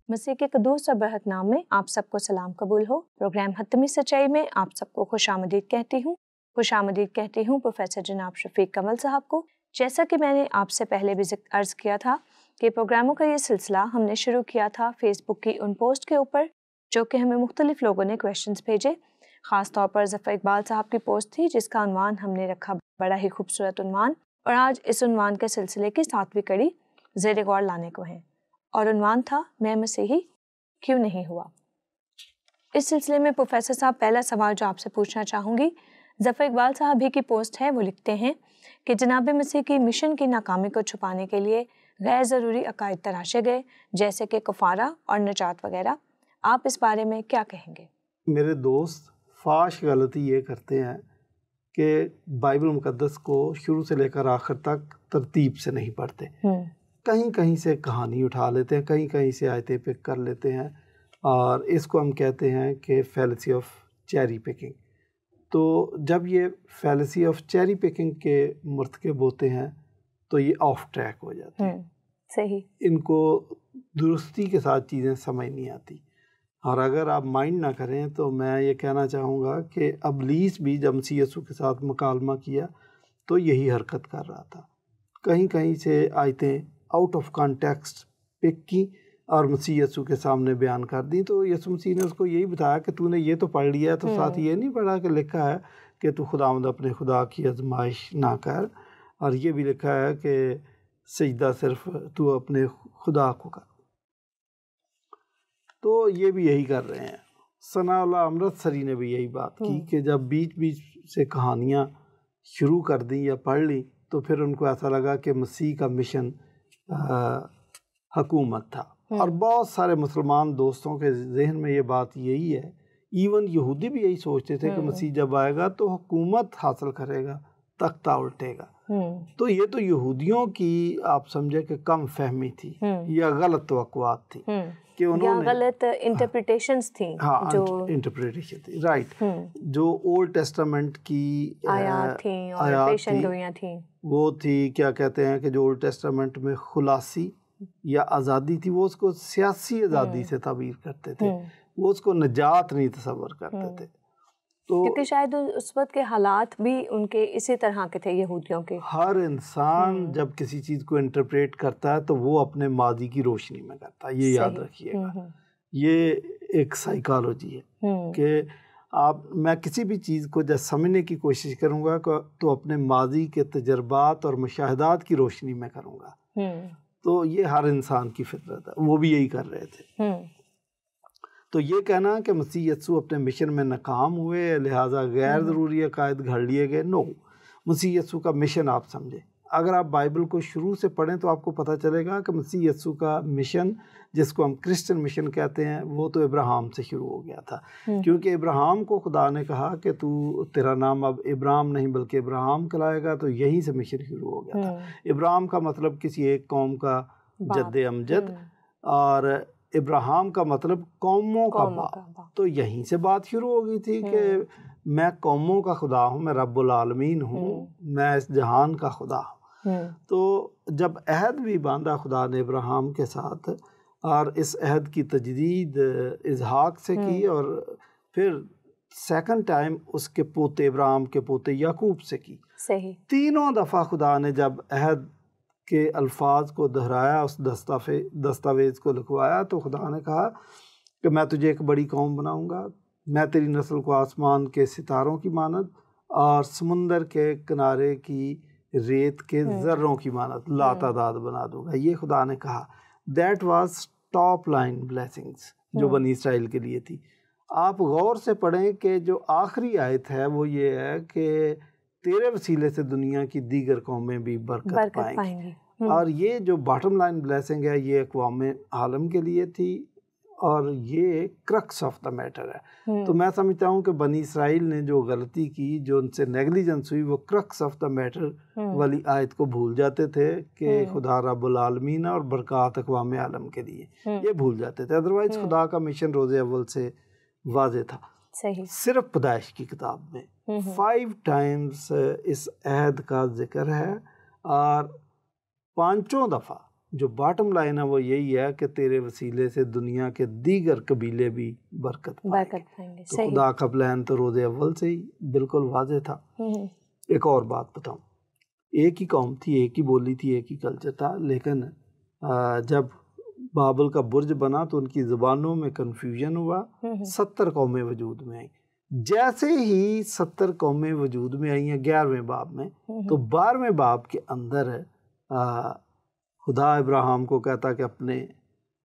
مسیح کے قدوس اور برحق نام میں آپ سب کو سلام قبول ہو۔ پروگرام حتمی سچائی میں آپ سب کو خوش آمدید کہتی ہوں پروفیسر جناب شفیق کمل صاحب کو۔ جیسا کہ میں نے آپ سے پہلے بھی عرض کیا تھا کہ پروگراموں کا یہ سلسلہ ہم نے شروع کیا تھا فیس بک کی ان پوسٹ کے اوپر جو کہ ہمیں مختلف لوگوں نے کویشچنز بھیجے، خاص طور پر ظفر اقبال صاحب کی پوسٹ تھی جس کا عنوان ہم نے رکھا بڑا ہی خوبصورت عنوان، اور آج اس عنوان کے سلسلے کی 7ویں کڑی زیر غور لانے کو ہیں، اور عنوان تھا میں مسیحی کیوں نہیں ہوا۔ اس سلسلے میں پروفیسر صاحب پہلا سوال جو آپ سے پوچھنا چاہوں گی، ظفر اقبال صاحب ہی کی پوسٹ ہے، وہ لکھتے ہیں کہ جناب مسیح کی مشن کی ناکامی کو چھپانے کے لیے غیر ضروری عقائد تراشے گئے جیسے کہ کفارہ اور نجات وغیرہ، آپ اس بارے میں کیا کہیں گے؟ میرے دوست فاش غلطی یہ کرتے ہیں کہ بائبل مقدس کو شروع سے لے کر آخر تک ترتیب سے نہیں پڑھتے، کہیں سے کہانی اٹھا لیتے ہیں، کہیں سے آیتیں پک کر لیتے ہیں، اور اس کو ہم کہتے ہیں کہ فیلسی آف چیری پکنگ۔ تو جب یہ فیلسی آف چیری پکنگ کے مرتکب ہوتے ہیں تو یہ آف ٹریک ہو جاتے ہیں، صحیح، ان کو درستی کے ساتھ چیزیں سمجھ نہیں آتی۔ اور اگر آپ مائنڈ نہ کریں تو میں یہ کہنا چاہوں گا کہ ابلیس بھی جب مسیح یسوع کے ساتھ مکالمہ کیا تو یہی حرکت کر رہا تھا، کہیں سے آیتیں آؤٹ آف کانٹیکسٹ پک کی اور مسیح یسوع کے سامنے بیان کر دیں، تو یسوع مسیح نے اس کو یہی بتایا کہ تو نے یہ تو پڑھ لیا، تو ساتھ یہ نہیں پڑھا کہ لکھا ہے کہ تو خداوند اپنے خدا کی آزمائش نہ کر، اور یہ بھی لکھا ہے کہ سجدہ صرف تو اپنے خدا کو کر۔ تو یہ بھی یہی کر رہے ہیں۔ ثناء اللہ امرتسری نے بھی یہی بات کی کہ جب بیچ سے کہانیاں شروع کر دیں یا پڑھ لیں تو پھر ان کو ایسا لگا کہ مسیح کا مشن حکومت تھا، اور بہت سارے مسلمان دوستوں کے ذہن میں یہ بات یہی ہے، ایون یہودی بھی یہی سوچتے تھے کہ مسیح جب آئے گا تو حکومت حاصل کرے گا، تختہ الٹے گا۔ تو یہ تو یہودیوں کی آپ سمجھے کہ کم فہمی تھی یا غلط توقعات تھی کہ انہوں نے غلط انٹرپریٹیشنز تھیں، جو انٹرپریٹیشن تھی، رائٹ، جو اولڈ ٹیسٹامنٹ کی آیات تھیں اور پیشن گوئیاں تھیں، وہ تھی کیا کہتے ہیں کہ جو اولڈ ٹیسٹامنٹ میں خلاصی یا آزادی تھی، وہ اس کو سیاسی آزادی سے تعبیر کرتے تھے، وہ اس کو نجات نہیں تصور کرتے تھے۔ تو کیونکہ شاید اس وقت کے حالات بھی ان کے اسی طرح کے تھے یہودیوں کے۔ ہر انسان جب کسی چیز کو انٹرپریٹ کرتا ہے تو وہ اپنے ماضی کی روشنی میں کرتا ہے، یہ یاد رکھیے گا، یہ ایک سائیکالوجی ہے کہ میں کسی بھی چیز کو جب سمجھنے کی کوشش کروں گا تو اپنے ماضی کے تجربات اور مشاہدات کی روشنی میں کروں گا۔ تو یہ ہر انسان کی فطرت ہے، وہ بھی یہی کر رہے تھے۔ تو یہ کہنا کہ مسیح یسوع اپنے مشن میں ناکام ہوئے لہٰذا غیر ضروری عقائد گھڑ لیے گئے، نو، مسیح یسوع کا مشن آپ سمجھیں۔ اگر آپ بائبل کو شروع سے پڑھیں تو آپ کو پتہ چلے گا کہ مسیح یسوع کا مشن، جس کو ہم کرسچن مشن کہتے ہیں، وہ تو ابراہیم سے شروع ہو گیا تھا، کیونکہ ابراہیم کو خدا نے کہا کہ تیرا نام اب ابراہیم نہیں بلکہ ابراہیم کہلائے گا، تو یہیں سے مشن شروع ہو گیا تھا۔ ابراہیم کا مطلب کسی ایک قوم کا جد امجد، اور ابراہیم کا مطلب قوموں کا باپ، تو یہیں سے بات شروع ہو گئی تھی کہ میں قوموں کا خدا ہوں، میں رب العالمین ہوں، میں اس جہان کا خدا ہوں۔ تو جب عہد بھی باندھا خدا نے ابراہیم کے ساتھ، اور اس عہد کی تجدید اسحاق سے کی، اور پھر سیکنڈ ٹائم اس کے پوتے ابراہیم کے پوتے یعقوب سے کی، صحیح، تینوں دفعہ خدا نے جب عہد کے الفاظ کو دہرایا، اس دستاویز کو لکھوایا، تو خدا نے کہا کہ میں تجھے ایک بڑی قوم بناؤں گا، میں تیری نسل کو آسمان کے ستاروں کی مانند اور سمندر کے کنارے کی ریت کے ذروں کی مانند لاتعداد بنا دوں گا، یہ خدا نے کہا۔ That was top line blessings جو بنی اسرائیل کے لیے تھی۔ آپ غور سے پڑھیں کہ جو آخری آیت ہے وہ یہ ہے کہ تیرے وسیلے سے دنیا کی دیگر قومیں بھی برکت پائیں گی، اور یہ جو باٹم لائن بلیسنگ ہے یہ اقوام عالم کے لیے تھی، اور یہ کرکس آف دا میٹر ہے۔ تو میں سمجھتا ہوں کہ بنی اسرائیل نے جو غلطی کی، جو ان سے نیگلیجنس ہوئی، وہ کرکس آف دا میٹر والی آیت کو بھول جاتے تھے کہ خدا رب العالمین اور برکات اقوام عالم کے لیے، یہ بھول جاتے تھے۔ ادروائز خدا کا مشن روز اول سے واضح تھا۔ صرف پیدائش کی کتاب میں 5 ٹائمز اس عہد کا ذکر ہے، اور 5 دفعہ جو باٹم لائن ہے وہ یہی ہے کہ تیرے وسیلے سے دنیا کے دیگر قبیلے بھی برکت پائیں گے. تو خدا کا پلان تو روز اول سے ہی بالکل واضح تھا. ایک اور بات بتاؤں, ایک ہی قوم تھی, ایک ہی بولی تھی, ایک ہی کلچر تھا, لیکن جب بابل کا برج بنا تو ان کی زبانوں میں کنفیوژن ہوا. 70 قومیں وجود میں آئیں. جیسے ہی 70 قومیں وجود میں آئی ہیں 11ویں باب میں, تو 12ویں باب کے اندر خدا ابراہیم کو کہتا کہ اپنے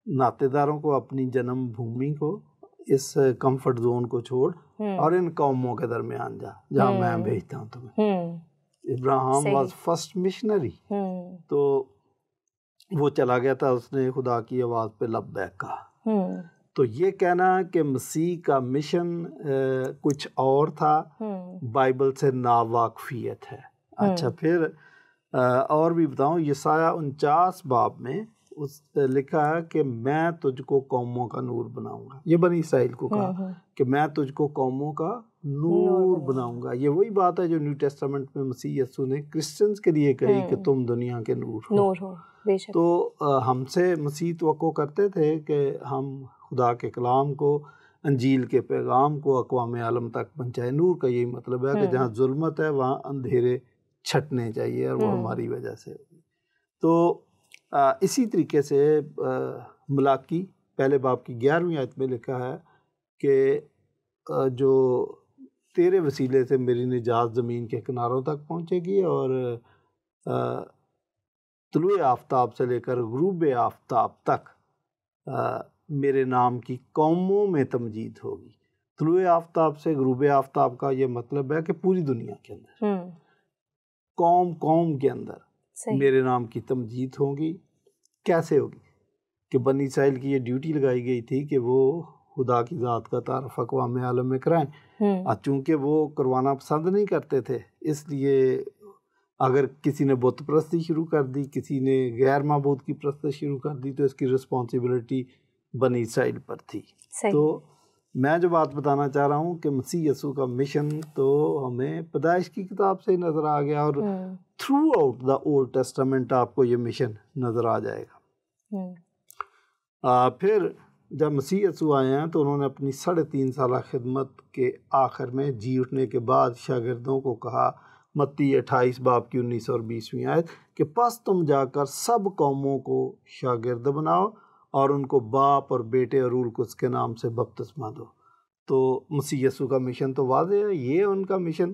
ناطے داروں کو, اپنی جنم بھومی کو, اس کمفرٹ زون کو چھوڑ اور ان قوموں کے درمیان جا جہاں میں بھیجتا ہوں تمہیں. ابراہیم واز فرسٹ مشنری. تو وہ چلا گیا تھا, اس نے خدا کی آواز پہ لبیک کہا. تو یہ کہنا کہ مسیح کا مشن کچھ اور تھا, بائبل سے ناواقفیت ہے. اچھا, پھر اور بھی بتاؤں, یسایہ 49 باب میں اس لکھا ہے کہ میں تجھ کو قوموں کا نور بناؤں گا. یہ بنی اسرائیل کو کہا کہ میں تجھ کو قوموں کا نور بناؤں گا. یہ وہی بات ہے جو نیو ٹیسٹامنٹ میں مسیح یسوع نے کرسچنز کے لیے کہی کہ تم دنیا کے نور ہو. تو ہم سے مسیح توقع کرتے تھے کہ ہم خدا کے کلام کو, انجیل کے پیغام کو اقوام عالم تک پہنچائے. نور کا یہی مطلب ہے کہ جہاں ظلمت ہے وہاں اندھیرے چھٹنے چاہیے, اور وہ ہماری وجہ سے ہوگی. تو اسی طریقے سے ملاکی پہلے باب کی 11ویں آیت میں لکھا ہے کہ جو تیرے وسیلے سے میری نجات زمین کے کناروں تک پہنچے گی, اور طلوع آفتاب سے لے کر غروب آفتاب تک میرے نام کی قوموں میں تمجید ہوگی. طلوع آفتاب سے غروب آفتاب کا یہ مطلب ہے کہ پوری دنیا کے اندر, قوم کے اندر میرے نام کی تمجید ہوگی. کیسے ہوگی؟ کہ بنی اسرائیل کی یہ ڈیوٹی لگائی گئی تھی کہ وہ خدا کی ذات کا تعارف اقوام عالم میں کرائیں. چونکہ وہ کروانا پسند نہیں کرتے تھے, اس لیے اگر کسی نے بت پرستی شروع کر دی, کسی نے غیر معبود کی پرستی شروع کر دی, تو اس کی رسپانسبلٹی بنی اسرائیل پر تھی. تو میں جو بات بتانا چاہ رہا ہوں کہ مسیح یسوع کا مشن تو ہمیں پیدائش کی کتاب سے ہی نظر آ گیا, اور through out the old Testament آپ کو یہ مشن نظر آ جائے گا. پھر جب مسیح یسوع آئے ہیں تو انہوں نے اپنی 3.5 سالہ خدمت کے آخر میں جی اٹھنے کے بعد شاگردوں کو کہا, متی 28 باب کی 19 اور 20ویں آیت, کہ پس تم جا کر سب قوموں کو شاگرد بناؤ اور ان کو باپ اور بیٹے اور روح القدس کے نام سے بپتسمہ دو. تو مسیح یسوع کا مشن تو واضح ہے, یہ ان کا مشن.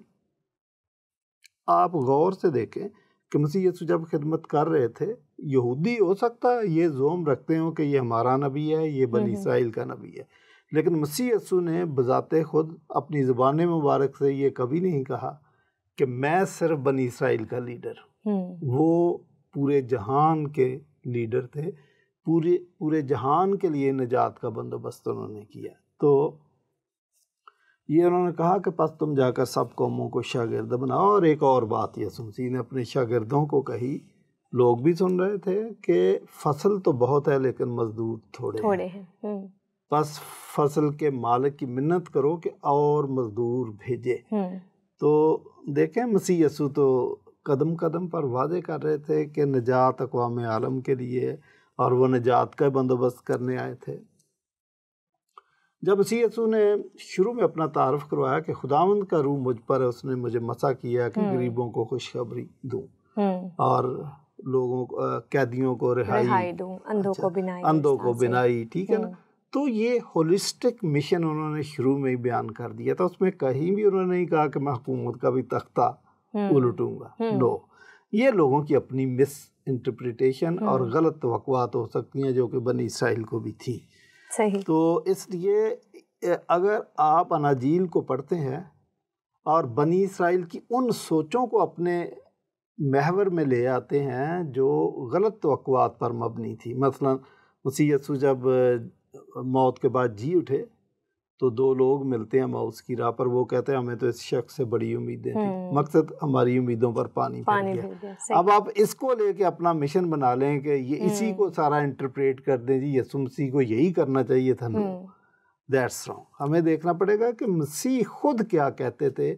آپ غور سے دیکھیں کہ مسیح یسوع جب خدمت کر رہے تھے, یہودی ہو سکتا ہے یہ زوم رکھتے ہوں کہ یہ ہمارا نبی ہے, یہ بنی اسرائیل کا نبی ہے, لیکن مسیح یسوع نے بذات خود اپنی زبان مبارک سے یہ کبھی نہیں کہا کہ میں صرف بنی اسرائیل کا لیڈر ہوں. وہ پورے جہان کے لیڈر تھے, پورے جہان کے لیے نجات کا بندوبست انہوں نے کیا. تو یہ انہوں نے کہا کہ پس تم جا کر سب قوموں کو شاگرد بناؤ. اور ایک اور بات یسوع مسیح نے اپنے شاگردوں کو کہی, لوگ بھی سن رہے تھے, کہ فصل تو بہت ہے لیکن مزدور تھوڑے ہیں. بس فصل کے مالک کی منت کرو کہ اور مزدور بھیجے. تو دیکھیں مسیح یسوع تو قدم قدم پر وعدے کر رہے تھے کہ نجات اقوام عالم کے لیے, اور وہ نجات کا بندوبست کرنے آئے تھے. جب مسیح یسوع نے شروع میں اپنا تعارف کروایا کہ خداوند کا روح مجھ پر ہے, اس نے مجھے مسا کیا کہ غریبوں کو خوشخبری دوں, اور لوگوں کو, قیدیوں کو رہائی دوں, اندھوں کو بینائی. ٹھیک ہے نا. تو یہ ہولسٹک مشن انہوں نے شروع میں ہی بیان کر دیا تھا. اس میں کہیں بھی انہوں نے نہیں کہا کہ میں حکومت کا بھی تختہ الٹوں گا. نو, یہ لوگوں کی اپنی مس انٹرپریٹیشن اور غلط توقعات ہو سکتی ہیں جو کہ بنی اسرائیل کو بھی تھی. صحیح. تو اس لیے اگر آپ اناجیل کو پڑھتے ہیں اور بنی اسرائیل کی ان سوچوں کو اپنے محور میں لے آتے ہیں جو غلط توقعات پر مبنی تھی. مثلا مسیح یسوع جب موت کے بعد جی اٹھے تو 2 لوگ ملتے ہیں ماؤس کی راہ پر, وہ کہتے ہیں ہمیں تو اس شخص سے بڑی امیدیں تھیں. مقصد ہماری امیدوں پر پانی پھر گیا. اب آپ اس کو لے کے اپنا مشن بنا لیں کہ یہ اسی کو سارا انٹرپریٹ کر دیں, جی یسوع مسیح کو یہی کرنا چاہیے تھا. نو, دیٹس رانگ. ہمیں دیکھنا پڑے گا کہ مسیح خود کیا کہتے تھے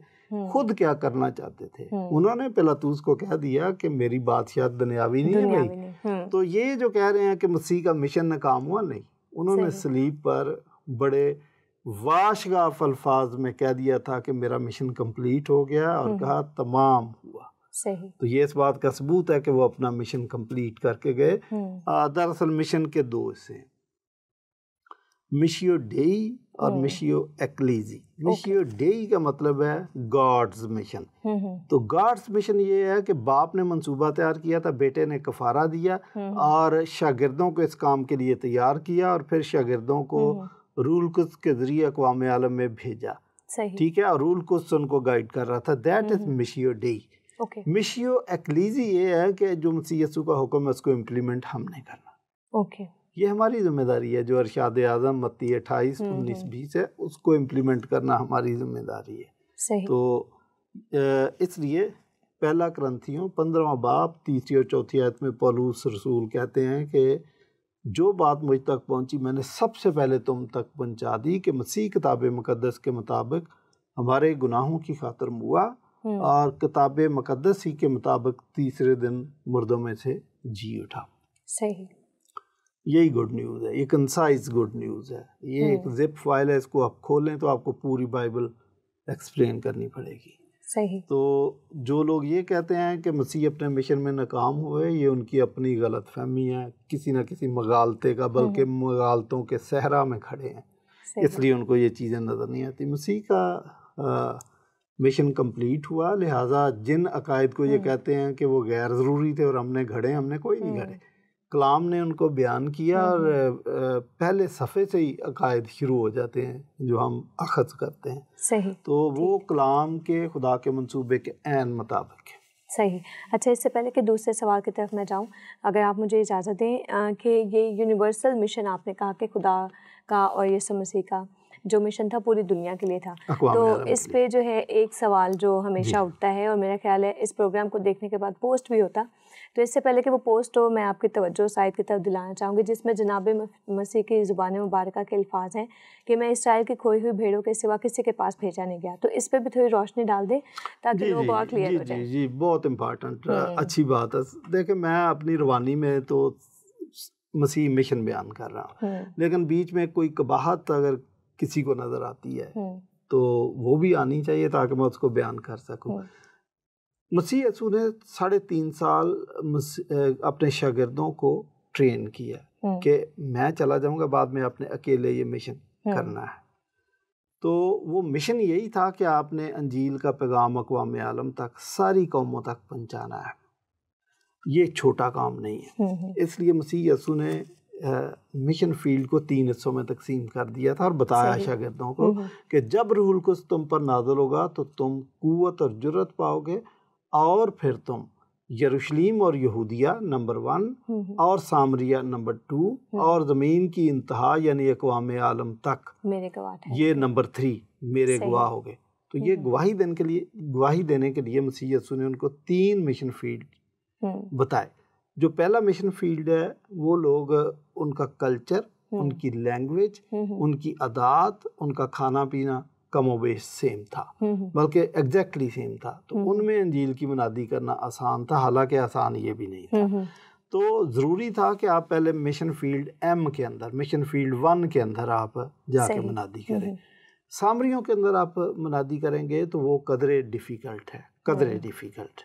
خود کیا کرنا چاہتے تھے. انہوں نے پلاطوس کو کہہ دیا کہ میری بادشاہت دنیاوی نہیں ہے بھائی. تو یہ جو کہہ رہے ہیں کہ مسیح کا مشن ناکام ہوا، نہیں، انہوں نے صلیب پر بڑے واشگاف الفاظ میں کہہ دیا تھا کہ میرا مشن کمپلیٹ ہو گیا، اور کہا تمام ہوا. تو یہ اس بات کا ثبوت ہے کہ وہ اپنا مشن کمپلیٹ کر کے گئے. دراصل مشن کے 2 حصے ہیں، مشیو ڈیئی اور مشیو ایکلیزی. مشیو ڈیئی کا مطلب ہے گاڈز مشن. تو گاڈز مشن یہ ہے کہ باپ نے منصوبہ تیار کیا تھا، بیٹے نے کفارہ دیا اور شاگردوں کو اس کام کے لیے تیار کیا، اور پھر شاگردوں کو رول قدس کے ذریعے اقوام عالم میں بھیجا. ٹھیک ہے، اور رول قدس ان کو گائیڈ کر رہا تھا. That is مشیو ڈیئی. مشیو ایکلیزی یہ ہے کہ جو مسیح یسوع کا حکم ہے اس کو امپلیمنٹ ہم نے کرنا. یہ ہماری ذمہ داری ہے. جو ارشاد اعظم متی 28:19-20 ہے، اس کو امپلیمنٹ کرنا ہماری ذمہ داری ہے. تو اس لیے پہلا کرنتھیوں 15واں باب 3 اور 4 آیت میں پولس رسول کہتے ہیں کہ جو بات مجھ تک پہنچی میں نے سب سے پہلے تم تک پہنچا دی کہ مسیح کتاب مقدس کے مطابق ہمارے گناہوں کی خاطر ہوا، اور کتاب مقدس ہی کے مطابق تیسرے دن مردوں میں سے جی اٹھا. صحیح. یہی گڈ نیوز ہے. یہ کنسائز گڈ نیوز ہے. یہ ایک زپ فائل ہے، اس کو آپ کھولیں تو آپ کو پوری بائبل ایکسپلین کرنی پڑے گی. صحیح. تو جو لوگ یہ کہتے ہیں کہ مسیح اپنے مشن میں ناکام ہوئے، یہ ان کی اپنی غلط فہمی ہے، کسی نہ کسی مغالطے کا، بلکہ مغالطوں کے صحرا میں کھڑے ہیں، اس لیے ان کو یہ چیزیں نظر نہیں آتی. مسیح کا مشن کمپلیٹ ہوا، لہٰذا جن عقائد کو یہ کہتے ہیں کہ وہ غیر ضروری تھے اور ہم نے گھڑے، ہم نے کوئی نہیں گھڑے. کلام نے ان کو بیان کیا، اور پہلے صفحے سے ہی عقائد شروع ہو جاتے ہیں جو ہم اخذ کرتے ہیں. صحیح. تو وہ کلام کے خدا کے منصوبے کے عین مطابق ہے. صحیح. اچھا، اس سے پہلے کہ دوسرے سوال کی طرف میں جاؤں، اگر آپ مجھے اجازت دیں کہ یہ یونیورسل مشن آپ نے کہا کہ خدا کا اور یسوع مسیح کا جو مشن تھا پوری دنیا کے لیے تھا، تو اس پہ جو ہے ایک سوال جو ہمیشہ اٹھتا ہے، اور میرا خیال ہے اس پروگرام کو دیکھنے کے بعد پوسٹ بھی ہوتا، تو اس سے پہلے کہ وہ پوسٹ ہو میں آپ کی توجہ سائد کی طرف دلانا چاہوں گی، جس میں جناب مسیح کی زبان مبارکہ کے الفاظ ہیں کہ میں اسرائیل کی کھوئی ہوئی بھیڑوں کے سوا کسی کے پاس بھیجا نہیں گیا. تو اس پہ بھی تھوڑی روشنی ڈال دیں تاکہ لوگ اور کلیئر ہو جائیں. جی، بہت امپارٹنٹ، اچھی بات ہے. دیکھیں، میں اپنی روانی میں تو مسیح مشن بیان کر رہا ہوں، لیکن بیچ میں کوئی قباحت اگر کسی کو نظر آتی ہے تو وہ بھی آنی چاہیے تاکہ میں اس کو بیان کر سکوں. مسیح یسوع نے 3.5 سال اپنے شاگردوں کو ٹرین کیا کہ میں چلا جاؤں گا، بعد میں آپ نے اکیلے یہ مشن کرنا ہے. تو وہ مشن یہی تھا کہ آپ نے انجیل کا پیغام اقوام عالم تک، ساری قوموں تک پہنچانا ہے. یہ چھوٹا کام نہیں ہے. اس لیے مسیح یسوع نے مشن فیلڈ کو 3 حصوں میں تقسیم کر دیا تھا، اور بتایا شاگردوں کو کہ جب روح القدس تم پر نازل ہوگا تو تم قوت اور جرأت پاؤ گے، اور پھر تم یروشلیم اور یہودیہ نمبر 1 اور سامریہ نمبر 2 اور زمین کی انتہا یعنی اقوام عالم تک میرے گواہ، یہ نمبر 3 میرے گواہ ہو گئے. تو یہ گواہی دینے کے لیے مسیح یسوع نے ان کو 3 مشن فیلڈ بتائے. جو پہلا مشن فیلڈ ہے وہ لوگ، ان کا کلچر، ان کی لینگویج، ان کی عادات، ان کا کھانا پینا کم و بیش سیم تھا، بلکہ ایگزیکٹلی سیم تھا. تو ان میں انجیل کی منادی کرنا آسان تھا، حالانکہ آسان یہ بھی نہیں تھا. تو ضروری تھا کہ آپ پہلے مشن فیلڈ M کے اندر، مشن فیلڈ 1 کے اندر آپ جا کے منادی کریں. سامریوں کے اندر آپ منادی کریں گے تو وہ قدرے ڈیفیکلٹ ہے، قدرے ڈیفیکلٹ.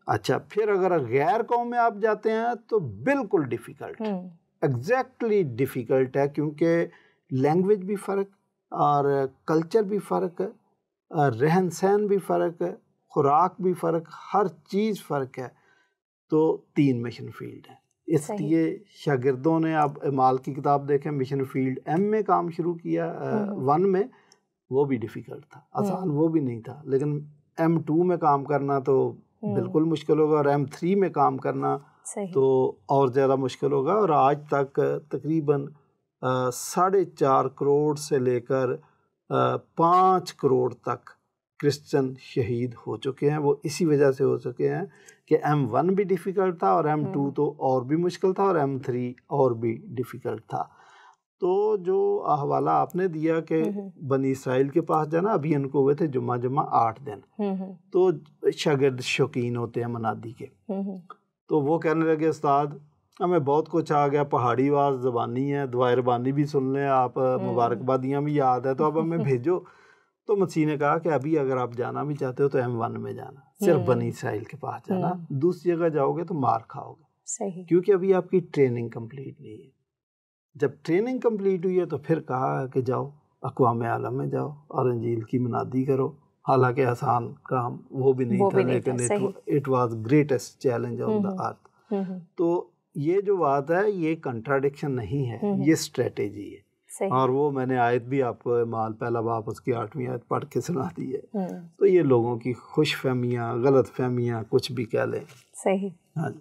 اچھا، پھر اگر غیر قوم میں آپ جاتے ہیں تو بالکل ڈیفیکلٹ، ایگزیکٹلی ڈیفیکلٹ ہے، کیونکہ لینگویج بھی فرق، اور کلچر بھی فرق ہے، رہن سہن بھی فرق ہے، خوراک بھی فرق، ہر چیز فرق ہے. تو 3 مشن فیلڈ ہیں. اس لیے شاگردوں نے، اب اعمال کی کتاب دیکھیں، مشن فیلڈ M میں کام شروع کیا، 1 میں، وہ بھی ڈیفیکلٹ تھا، آسان وہ بھی نہیں تھا. لیکن M2 میں کام کرنا تو بالکل مشکل ہوگا، اور M3 میں کام کرنا تو اور زیادہ مشکل ہوگا. اور آج تک تقریباً 4.5 کروڑ سے لے کر 5 کروڑ تک کرسچن شہید ہو چکے ہیں. وہ اسی وجہ سے ہو چکے ہیں کہ M1 بھی ڈیفیکلٹ تھا، اور M2 تو اور بھی مشکل تھا، اور M3 اور بھی ڈیفیکلٹ تھا. تو جو حوالہ آپ نے دیا کہ بنی اسرائیل کے پاس جانا، ابھی ان کو ہوئے تھے جمعہ 8 دن، تو شاگرد شوقین ہوتے ہیں منادی کے، تو وہ کہنے لگے استاد ہمیں بہت کچھ آ گیا، پہاڑی آواز زبانی ہے، دعائے ربانی بھی سن لیں آپ، مبارکبادیاں بھی یاد ہے، تو اب ہمیں بھیجو۔ تو مسیح نے کہا کہ ابھی اگر آپ جانا بھی چاہتے ہو تو M1 میں جانا، صرف بنی اسرائیل کے پاس جانا، دوسری جگہ جاؤ گے تو مار کھاؤ گے، کیونکہ ابھی آپ کی ٹریننگ کمپلیٹ نہیں ہے۔ جب ٹریننگ کمپلیٹ ہوئی ہے تو پھر کہا کہ جاؤ اقوام عالم میں جاؤ اور انجیل کی منادی کرو، حالانکہ آسان کام وہ بھی نہیں تھا، لیکن اٹ واز گریٹسٹ چیلنج آن دا ارتھ۔ تو یہ جو بات ہے یہ کنٹراڈکشن نہیں ہے، یہ اسٹریٹجی ہے، اور وہ میں نے آیت بھی آپ کو مال پہلا باب اس کی 8ویں آیت پڑھ کے سنا دی ہے۔ تو یہ لوگوں کی خوش فہمیاں، غلط فہمیاں، کچھ بھی کہہ لیں۔ صحیح۔ ہاں جی،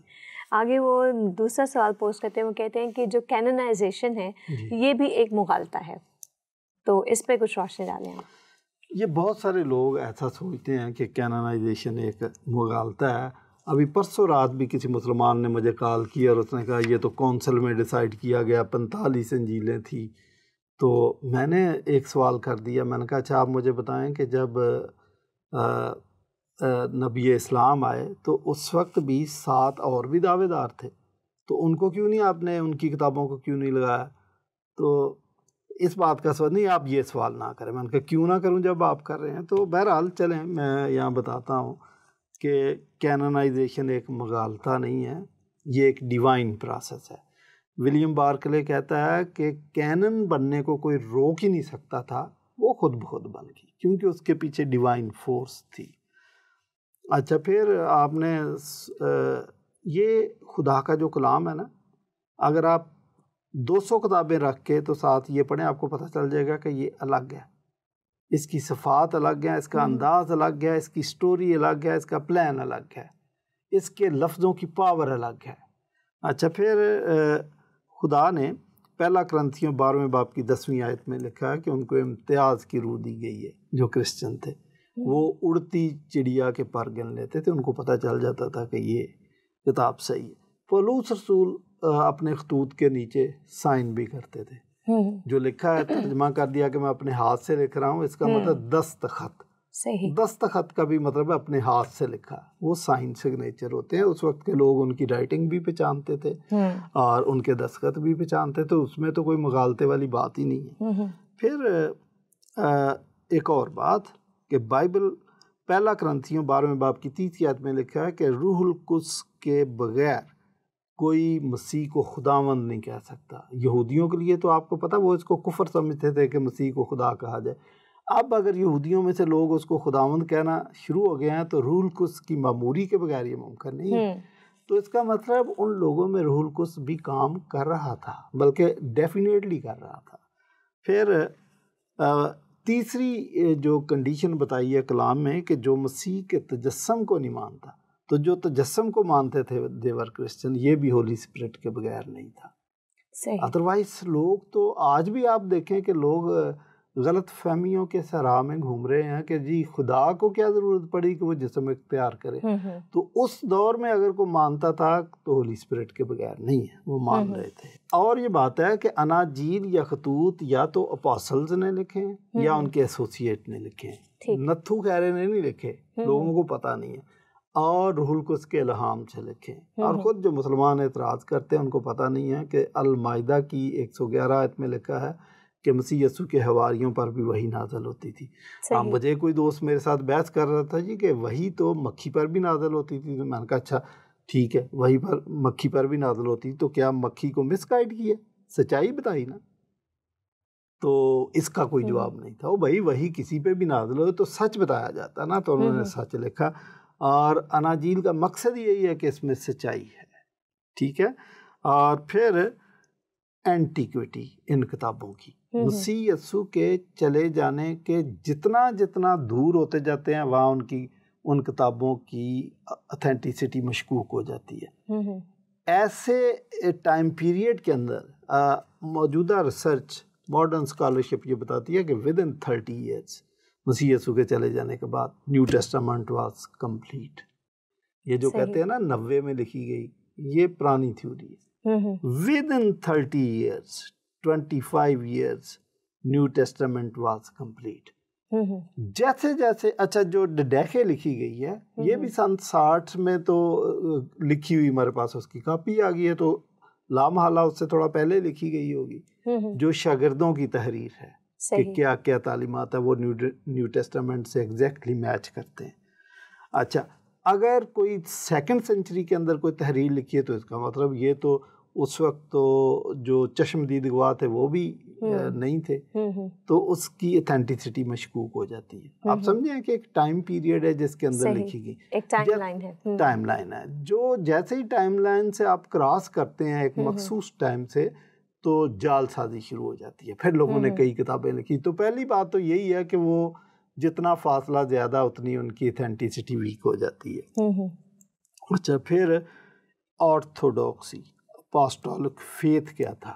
آگے وہ دوسرا سوال پوسٹ کرتے ہیں، وہ کہتے ہیں کہ جو کینونائزیشن ہے یہ بھی ایک مغالطہ ہے، تو اس پہ کچھ روشنی ڈالیں آپ۔ یہ بہت سارے لوگ ایسا سوچتے ہیں کہ کینونائزیشن ایک مغالطہ ہے۔ ابھی پرسوں رات بھی کسی مسلمان نے مجھے کال کیا اور اس نے کہا یہ تو کونسل میں ڈیسائیڈ کیا گیا 45 انجیلیں تھیں۔ تو میں نے ایک سوال کر دیا، میں نے کہا اچھا آپ مجھے بتائیں کہ جب نبی اسلام آئے تو اس وقت بھی 7 اور بھی دعوے دار تھے، تو ان کو کیوں نہیں آپ نے ان کی کتابوں کو کیوں نہیں لگایا؟ تو اس بات کا سوال نہیں، آپ یہ سوال نہ کریں۔ میں نے کہا کیوں نہ کروں جب آپ کر رہے ہیں؟ تو بہرحال چلیں میں یہاں بتاتا ہوں کہ کینونائزیشن ایک مغالطہ نہیں ہے، یہ ایک ڈیوائن پروسیس ہے۔ ولیم بارکلے کہتا ہے کہ کینن بننے کو کوئی روک ہی نہیں سکتا تھا، وہ خود بخود بن گئی کیونکہ اس کے پیچھے ڈیوائن فورس تھی۔ اچھا، پھر آپ نے یہ خدا کا جو کلام ہے نا، اگر آپ 200 کتابیں رکھ کے تو ساتھ یہ پڑھیں، آپ کو پتہ چل جائے گا کہ یہ الگ ہے، اس کی صفات الگ ہیں، اس کا انداز الگ ہے، اس کی سٹوری الگ ہے، اس کا پلان الگ ہے، اس کے لفظوں کی پاور الگ ہے۔ اچھا، پھر خدا نے پہلا کرنتھیوں 12ویں باب کی 10ویں آیت میں لکھا ہے کہ ان کو امتیاز کی روح دی گئی ہے۔ جو کرسچن تھے وہ اڑتی چڑیا کے پر گن لیتے تھے، ان کو پتہ چل جاتا تھا کہ یہ کتاب صحیح ہے۔ پولس رسول اپنے خطوط کے نیچے سائن بھی کرتے تھے، جو لکھا ہے ترجمہ کر دیا کہ میں اپنے ہاتھ سے لکھ رہا ہوں، اس کا مطلب دستخط۔ دستخط کا بھی مطلب ہے اپنے ہاتھ سے لکھا، وہ سائن سگنیچر ہوتے ہیں۔ اس وقت کے لوگ ان کی رائٹنگ بھی پہچانتے تھے اور ان کے دستخط بھی پہچانتے تھے، اس میں تو کوئی مغالطے والی بات ہی نہیں ہے۔ پھر ایک اور بات کہ بائبل پہلا کرنتھیوں 12ویں باب کی 30 آیت میں لکھا ہے کہ روح القدس کے بغیر کوئی مسیح کو خداوند نہیں کہہ سکتا۔ یہودیوں کے لیے تو آپ کو پتہ وہ اس کو کفر سمجھتے تھے کہ مسیح کو خدا کہا جائے۔ اب اگر یہودیوں میں سے لوگ اس کو خداوند کہنا شروع ہو گئے ہیں تو روح القدس کی معموری کے بغیر یہ ممکن نہیں ہے۔ تو اس کا مطلب ان لوگوں میں روح القدس بھی کام کر رہا تھا، بلکہ ڈیفینیٹلی کر رہا تھا۔ پھر تیسری جو کنڈیشن بتائی ہے کلام میں کہ جو مسیح کے تجسم کو نہیں مانتا، تو جو تجسم کو مانتے تھے دیور کرسچن، یہ بھی ہولی اسپرٹ کے بغیر نہیں تھا۔ ادروائز لوگ تو آج بھی آپ دیکھیں کہ لوگ غلط فہمیوں کے صحرا میں گھوم رہے ہیں کہ جی خدا کو کیا ضرورت پڑی کہ وہ جسم اختیار کرے۔ تو اس دور میں اگر کوئی مانتا تھا تو ہولی اسپرٹ کے بغیر نہیں ہے، وہ مان رہے تھے۔ اور یہ بات ہے کہ اناجیل یا خطوط یا تو اپوسلز نے لکھے ہیں یا ان کے ایسوسیٹ نے لکھے ہیں، نتھو خیرے نے نہیں لکھے، لوگوں کو پتہ نہیں ہے، اور روح القدس کے الہام سے لکھے ہیں۔ اور خود جو مسلمان اعتراض کرتے ہیں ان کو پتہ نہیں ہے کہ المائدہ کی 111 آیت میں لکھا ہے کہ مسیح یسوع کے حواریوں پر بھی وحی نازل ہوتی تھی۔ مجھے کوئی دوست میرے ساتھ بحث کر رہا تھا جی کہ وحی تو مکھی پر بھی نازل ہوتی تھی، تو میں نے کہا اچھا ٹھیک ہے، وحی پر مکھی پر بھی نازل ہوتی، تو کیا مکھی کو مس گائیڈ کیا؟ سچائی بتائی نا۔ تو اس کا کوئی جواب نہیں تھا، وہ بھائی وحی کسی پہ بھی نازل ہو تو سچ بتایا جاتا نا، تو انہوں نے سچ لکھا۔ اور اناجیل کا مقصد یہی ہے کہ اس میں سچائی ہے، ٹھیک ہے۔ اور پھر اینٹیکوٹی ان کتابوں کی، مسیح یسوع کے چلے جانے کے جتنا جتنا دور ہوتے جاتے ہیں وہاں ان کتابوں کی اتھینٹیسٹی مشکوک ہو جاتی ہے۔ ایسے ٹائم پیریڈ کے اندر موجودہ ریسرچ ماڈرن اسکالرشپ یہ بتاتی ہے کہ ود ان 30 ایئرس مسیح یسوع کے چلے جانے کے بعد نیو ٹیسٹامنٹ واز کمپلیٹ۔ یہ جو کہتے ہیں نا 90 میں لکھی گئی، یہ پرانی تھیوری ہے۔ With in 30 years 25 years New Testament was complete. جیسے جیسے اچھا جو ڈڈیخے لکھی گئی ہے یہ بھی سن 60 میں تو لکھی ہوئی ہمارے پاس اس کی کاپی آ گئی ہے، تو لامحالہ اس سے تھوڑا پہلے لکھی گئی ہوگی، جو شاگردوں کی تحریر ہے کہ کیا کیا تعلیمات ہے وہ نیو ٹیسٹامنٹ سے ایگزیکٹلی میچ کرتے ہیں۔ اچھا اگر کوئی 2nd سینچری کے اندر کوئی تحریر لکھی ہے تو اس کا مطلب یہ تو اس وقت تو جو چشمدید گواہ تھے وہ بھی نہیں تھے، تو اس کی اتھینٹسٹی مشکوک ہو جاتی ہے۔ آپ سمجھیں کہ ایک ٹائم پیریڈ ہے جس کے اندر لکھی گئی، ایک ٹائم لائن ہے، جو جیسے ہی ٹائم لائن سے آپ کراس کرتے ہیں ایک مخصوص ٹائم سے تو جال سازی شروع ہو جاتی ہے۔ پھر لوگوں نے کئی کتابیں لکھی، تو پہلی بات تو یہی ہے کہ وہ جتنا فاصلہ زیادہ اتنی ان کی اتھینٹسٹی ویک ہو جاتی ہے۔ اچھا پھر آرتھوڈاکسی، اپاسٹولک فیتھ کیا تھا؟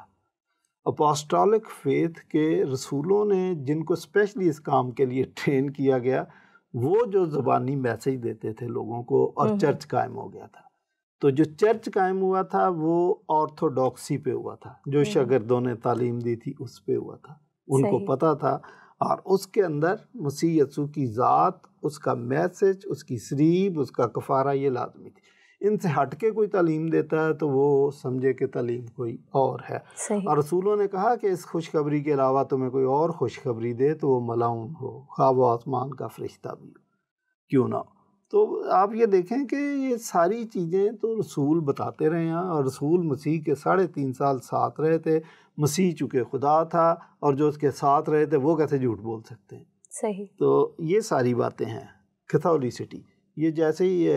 اپاسٹولک فیتھ کے رسولوں نے جن کو اسپیشلی اس کام کے لیے ٹرین کیا گیا، وہ جو زبانی میسیج دیتے تھے لوگوں کو، اور چرچ قائم ہو گیا تھا۔ تو جو چرچ قائم ہوا تھا وہ آرتھوڈاکسی پہ ہوا تھا، جو شاگردوں نے تعلیم دی تھی اس پہ ہوا تھا، ان کو پتہ تھا، اور اس کے اندر مسیح یسوع کی ذات، اس کا میسج، اس کی صلیب، اس کا کفارہ یہ لازمی تھی۔ ان سے ہٹ کے کوئی تعلیم دیتا ہے تو وہ سمجھے کہ تعلیم کوئی اور ہے، اور رسولوں نے کہا کہ اس خوشخبری کے علاوہ تمہیں کوئی اور خوشخبری دے تو وہ ملعون ہو، خواہ وہ آسمان کا فرشتہ بھی ہو کیوں نہ ہو۔ تو آپ یہ دیکھیں کہ یہ ساری چیزیں تو رسول بتاتے رہے ہیں، اور رسول مسیح کے 3.5 سال ساتھ رہے تھے۔ مسیح چونکہ خدا تھا اور جو اس کے ساتھ رہے تھے وہ کیسے جھوٹ بول سکتے ہیں؟ صحیح۔ تو یہ ساری باتیں ہیں۔ کیتھولسٹی، یہ جیسے ہی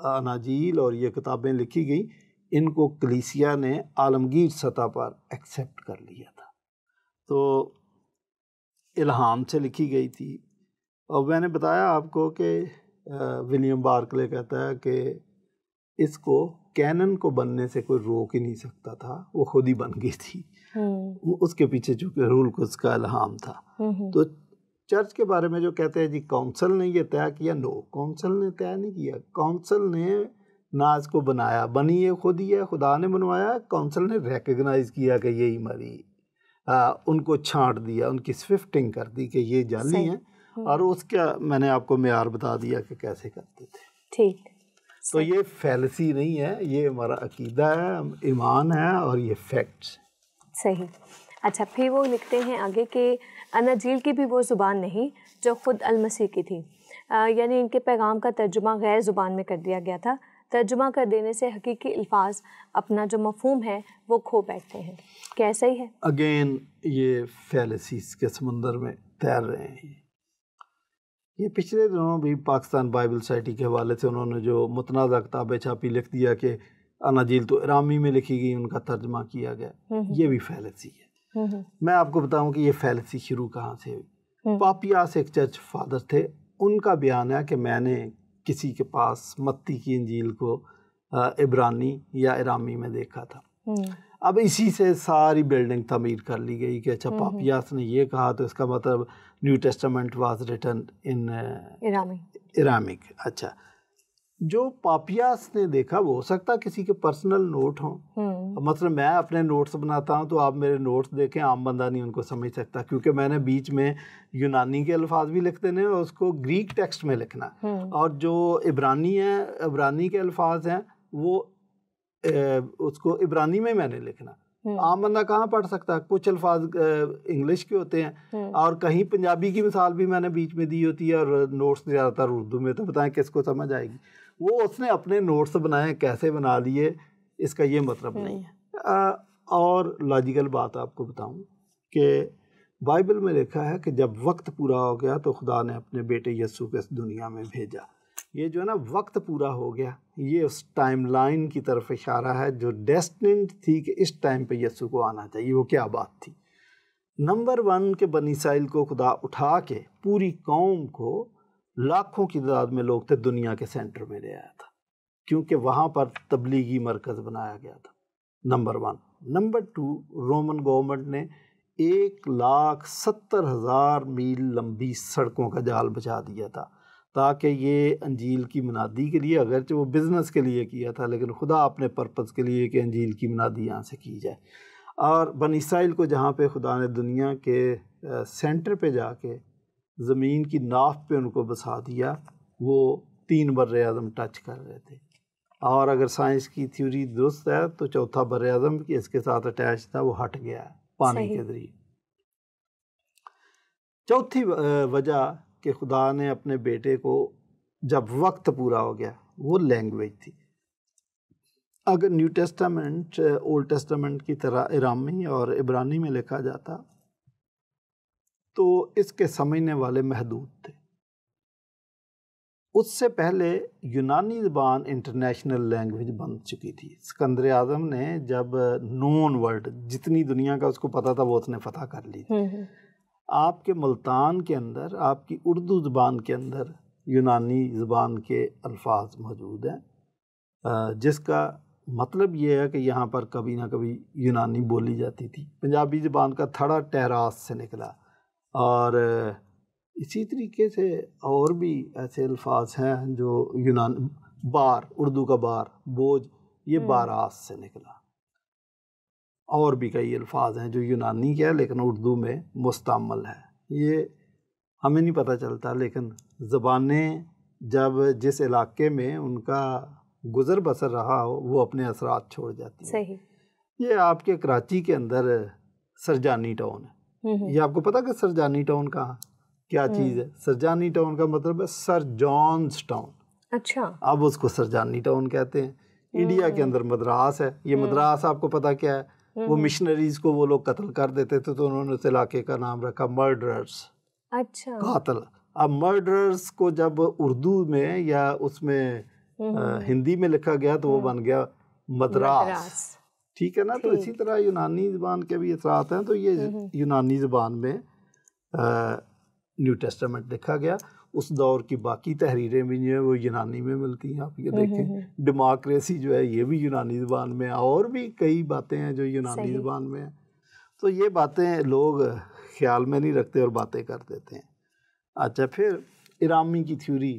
اناجیل اور یہ کتابیں لکھی گئیں، ان کو کلیسیا نے عالمگیر سطح پر ایکسیپٹ کر لیا تھا، تو الہام سے لکھی گئی تھی۔ اور میں نے بتایا آپ کو کہ ولیم بارکلے کہتا ہے کہ اس کو کینن کو بننے سے کوئی روک ہی نہیں سکتا تھا، وہ خود ہی بن گئی تھی، اس کے پیچھے چونکہ رول قدس کا الہام تھا۔ تو چرچ کے بارے میں جو کہتے ہیں جی کونسل نے یہ طے کیا، نو، کونسل نے طے نہیں کیا، کونسل نے نہ اس کو بنایا، بنی یہ خود ہی ہے، خدا نے بنوایا، کونسل نے ریکگنائز کیا کہ یہی ہماری، ان کو چھانٹ دیا، ان کی سوفٹنگ کر دی کہ یہ جعلی ہیں، اور اس کا میں نے آپ کو معیار بتا دیا کہ کیسے کرتے تھے۔ ٹھیک، تو یہ فیلسی نہیں ہے، یہ ہمارا عقیدہ ہے، ایمان ہے، اور یہ فیکٹس۔ صحیح۔ اچھا پھر وہ لکھتے ہیں آگے کہ اناجیل کی بھی وہ زبان نہیں جو خود المسیح کی تھی، یعنی ان کے پیغام کا ترجمہ غیر زبان میں کر دیا گیا تھا۔ ترجمہ کر دینے سے حقیقی الفاظ اپنا جو مفہوم ہے وہ کھو بیٹھتے ہیں۔ کیا صحیح ہے؟ اگین یہ فیلسیز کے سمندر میں تیر رہے ہیں۔ یہ پچھلے دنوں بھی پاکستان بائبل سوسائٹی کے حوالے سے انہوں نے جو متنازع کتابیں چھاپی، لکھ دیا کہ اناجیل تو ارامی میں لکھی گئی، ان کا ترجمہ کیا گیا، یہ بھی فیلسی ہے۔ میں آپ کو بتاؤں کہ یہ فیلسی شروع کہاں سے ہوئی۔ پاپیاس ایک چرچ فادر تھے، ان کا بیان ہے کہ میں نے کسی کے پاس متی کی انجیل کو عبرانی یا ارامی میں دیکھا تھا۔ اب اسی سے ساری بلڈنگ تعمیر کر لی گئی کہ اچھا پاپیاس نے یہ کہا تو اس کا مطلب New Testament was written in Aramaic. اچھا جو پاپیاس نے دیکھا وہ ہو سکتا کسی کے پرسنل نوٹ ہوں، مثلا میں اپنے نوٹس بناتا ہوں تو آپ میرے نوٹس دیکھیں، عام بندہ نہیں ان کو سمجھ سکتا، کیونکہ میں نے بیچ میں یونانی کے الفاظ بھی لکھ دینے اور اس کو گریک ٹیکسٹ میں لکھنا، اور جو عبرانی ہے، عبرانی کے الفاظ ہیں وہ اس کو عبرانی میں نے لکھنا۔ عام بندہ کہاں پڑھ سکتا؟ کچھ الفاظ انگلش کے ہوتے ہیں، اور کہیں پنجابی کی مثال بھی میں نے بیچ میں دی ہوتی ہے، اور نوٹس زیادہ تر اردو میں، تو بتائیں کس کو سمجھ آئے گی؟ وہ اس نے اپنے نوٹس بنائے، کیسے بنا لیے، اس کا یہ مطلب نہیں ہے۔ اور لاجیکل بات آپ کو بتاؤں کہ بائبل میں لکھا ہے کہ جب وقت پورا ہو گیا تو خدا نے اپنے بیٹے یسوع کو اس دنیا میں بھیجا۔ یہ جو ہے نا وقت پورا ہو گیا، یہ اس ٹائم لائن کی طرف اشارہ ہے جو ڈیسٹنڈ تھی کہ اس ٹائم پہ یسوع کو آنا چاہیے۔ وہ کیا بات تھی؟ نمبر 1 کہ بنی اسرائیل کو خدا اٹھا کے پوری قوم کو، لاکھوں کی تعداد میں لوگ تھے، دنیا کے سینٹر میں لے آیا تھا، کیونکہ وہاں پر تبلیغی مرکز بنایا گیا تھا، نمبر 1۔ نمبر 2، رومن گورنمنٹ نے 1,70,000 میل لمبی سڑکوں کا جال بچا دیا تھا، تاکہ یہ انجیل کی منادی کے لیے، اگرچہ وہ بزنس کے لیے کیا تھا لیکن خدا اپنے پرپس کے لیے کہ انجیل کی منادی یہاں سے کی جائے۔ اور بنی اسرائیل کو جہاں پہ خدا نے دنیا کے سینٹر پہ جا کے زمین کی ناف پہ ان کو بسا دیا، وہ 3 بر اعظم ٹچ کر رہے تھے، اور اگر سائنس کی تھیوری درست ہے تو چوتھا بر اعظم کی اس کے ساتھ اٹیچ تھا، وہ ہٹ گیا ہے پانی کے ذریعے۔ چوتھی وجہ کہ خدا نے اپنے بیٹے کو جب وقت پورا ہو گیا، وہ لینگویج تھی۔ اگر نیو ٹیسٹامنٹ اولڈ ٹیسٹامنٹ کی طرح ارامئی اور عبرانی میں لکھا جاتا تو اس کے سمجھنے والے محدود تھے۔ اس سے پہلے یونانی زبان انٹرنیشنل لینگویج بن چکی تھی۔ اسکندر اعظم نے جب نون ورلڈ، جتنی دنیا کا اس کو پتا تھا وہ اس نے فتح کر لی تھی۔ آپ کے ملتان کے اندر، آپ کی اردو زبان کے اندر یونانی زبان کے الفاظ موجود ہیں، جس کا مطلب یہ ہے کہ یہاں پر کبھی نہ کبھی یونانی بولی جاتی تھی۔ پنجابی زبان کا تھڑا ٹہراس سے نکلا، اور اسی طریقے سے اور بھی ایسے الفاظ ہیں جو بار، اردو کا بار، بوجھ، یہ باراس سے نکلا۔ اور بھی کئی الفاظ ہیں جو یونانی کے ہیں لیکن اردو میں مستعمل ہے۔ یہ ہمیں نہیں پتہ چلتا، لیکن زبانیں جب جس علاقے میں ان کا گزر بسر رہا ہو وہ اپنے اثرات چھوڑ جاتی ہیں۔ صحیح۔ یہ آپ کے کراچی کے اندر سرجانی ٹاؤن ہے۔ یہ آپ کو پتہ کہ سرجانی ٹاؤن کہاں کیا چیز ہے؟ سرجانی ٹاؤن کا مطلب ہے سر جانز ٹاؤن۔ اچھا، اب اس کو سرجانی ٹاؤن کہتے ہیں۔ انڈیا کے اندر مدراس ہے۔ یہ مدراس آپ کو پتہ کیا ہے؟ وہ مشنریز کو وہ لوگ قتل کر دیتے تھے تو انہوں نے اس علاقے کا نام رکھا مرڈررز۔ اچھا، قاتل۔ اب مرڈررز کو جب اردو میں یا اس میں ہندی میں لکھا گیا تو وہ بن گیا مدراس، ٹھیک ہے نا؟ تو اسی طرح یونانی زبان کے بھی اثرات ہیں۔ تو یہ یونانی زبان میں نیو ٹیسٹامنٹ لکھا گیا۔ اس دور کی باقی تحریریں بھی جو ہیں وہ یونانی میں ملتی ہیں۔ آپ یہ دیکھیں ڈیموکریسی جو ہے یہ بھی یونانی زبان میں، اور بھی کئی باتیں ہیں جو یونانی زبان میں ہیں۔ تو یہ باتیں لوگ خیال میں نہیں رکھتے اور باتیں کر دیتے ہیں۔ اچھا، پھر ارامی کی تھیوری،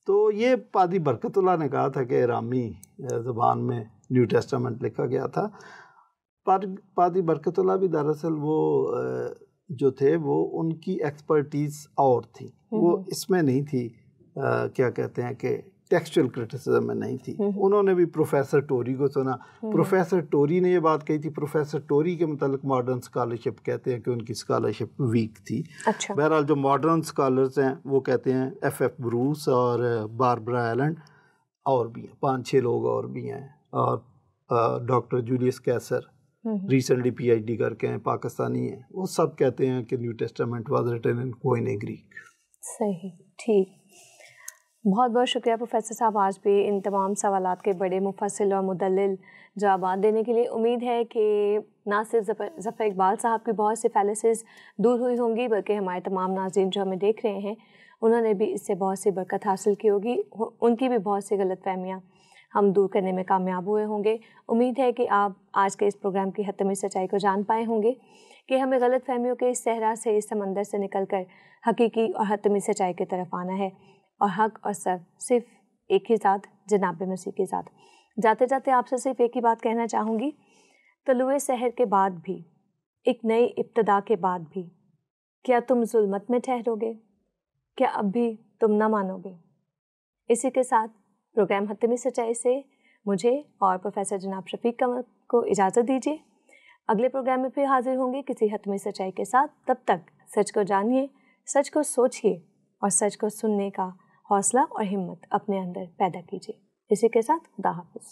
تو یہ پادری برکت اللہ نے کہا تھا کہ ارامی زبان میں نیو ٹیسٹامنٹ لکھا گیا تھا۔ پادری برکت اللہ بھی دراصل وہ جو تھے وہ ان کی ایکسپرٹیز اور تھی، وہ اس میں نہیں تھی، کیا کہتے ہیں کہ ٹیکسچل کرٹیسزم میں نہیں تھی۔ انہوں نے بھی پروفیسر ٹوری کو سنا۔ پروفیسر ٹوری نے یہ بات کہی تھی۔ پروفیسر ٹوری کے متعلق ماڈرن اسکالرشپ کہتے ہیں کہ ان کی اسکالرشپ ویک تھی۔ بہرحال جو ماڈرن اسکالرز ہیں وہ کہتے ہیں ایف بروس اور باربرا ایلنڈ، اور بھی ہیں 5-6 لوگ اور بھی ہیں، اور ڈاکٹر جولیس کیسر ریسنٹلی پی ایچ ڈی کر کے ہیں، پاکستانی ہیں، وہ سب کہتے ہیں کہ New Testament was written in Koine Greek. صحیح، ٹھیک۔ بہت بہت شکریہ پروفیسر صاحب، آج بھی ان تمام سوالات کے بڑے مفصل اور مدلل جوابات دینے کے لیے۔ امید ہے کہ نہ صرف ظفر اقبال صاحب کی بہت سی فیلسز دور ہوئی ہوں گی، بلکہ ہمارے تمام ناظرین جو ہمیں دیکھ رہے ہیں انہوں نے بھی اس سے بہت سی برکت حاصل کی ہوگی، ان کی بھی بہت سی غلط فہمیاں ہم دور کرنے میں کامیاب ہوئے ہوں گے۔ امید ہے کہ آپ آج کے اس پروگرام کی حتمی سچائی کو جان پائے ہوں گے کہ ہمیں غلط فہمیوں کے اس صحرا سے، اس سمندر سے نکل کر حقیقی اور حتمی سچائی کی طرف آنا ہے، اور حق اور صرف ایک ہی ذات، جناب مسیح کی ذات۔ جاتے جاتے آپ سے صرف ایک ہی بات کہنا چاہوں گی، طلوع سحر کے بعد بھی، ایک نئی ابتدا کے بعد بھی، کیا تم ظلمت میں ٹھہرو گے؟ کیا اب بھی تم نہ مانو گے؟ اسی کے ساتھ پروگرام حتمی سچائی سے مجھے اور پروفیسر جناب شفیق کمل کو اجازت دیجیے۔ اگلے پروگرام میں پھر حاضر ہوں گے کسی حتمی سچائی کے ساتھ۔ تب تک سچ کو جانیے، سچ کو سوچیے، اور سچ کو سننے کا حوصلہ اور ہمت اپنے اندر پیدا کیجیے۔ اسی کے ساتھ خدا حافظ۔